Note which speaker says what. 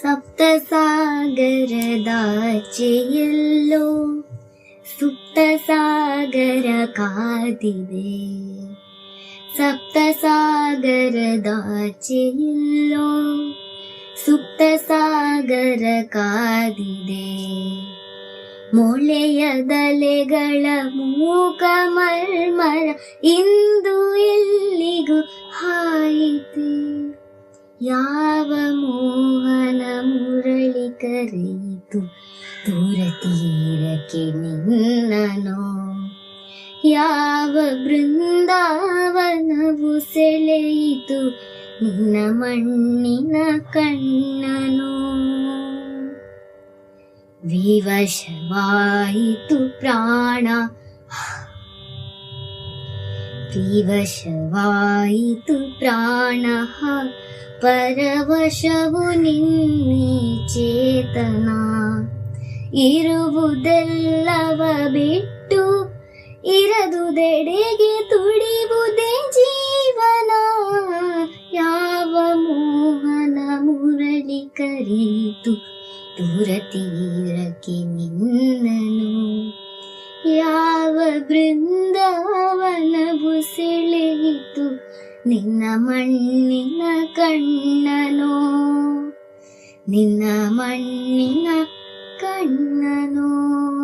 Speaker 1: ಸಪ್ತ ಸಾಗರದಾಚೆಯಲ್ಲೋ ಸುಪ್ತ ಸಾಗರ ಕಾದಿದೆ. ಸಪ್ತ ಸಾಗರದಾಚೆಯಲ್ಲೋ ಸುಪ್ತ ಸಾಗರ ಕಾದಿದೆ. ಮೊಳೆಯದಲೆಗಳ ಮೂಕ ಮರ್ಮರ ಇಂದು ಎಲ್ಲಿಗೂ ಹಾಯಿತೆ. ಯಾವ ಮೋಹನ ಮುರಳಿ ಕರೆಯಿತು ದೂರ ತೀರಕ್ಕೆ ನಿನ್ನನೋ. ಯಾವ ಬೃಂದಾವನವು ಸೆಳೆಯಿತು ನಿನ್ನ ಮಣ್ಣಿನ ಕಣ್ಣನೋ. ವಿವಶವಾಯಿತು ಪ್ರಾಣ, ವಿವಶವಾಯಿತು ಪ್ರಾಣ, ಪರವಶವು ನಿನ್ನೆ ಚೇತನ. ಇರುವುದೆಲ್ಲವ ಬಿಟ್ಟು ಇರದುದೆಡೆಗೆ ತುಡಿವುದೇ ಜೀವನ. ಯಾವ ಮೋಹನ ಮುರಳಿ ಕರೆಯಿತು ದೂರ ತೀರಕ್ಕೆ ನಿನ್ನನು. ಯಾವ ಬೃಂದಾವನವು ಸೆಳೆಯಿತು ನಿನ್ನ ಮಣ್ಣಿನ ಕಣ್ಣನೋ, ನಿನ್ನ ಮಣ್ಣಿನ ಕಣ್ಣನೋ.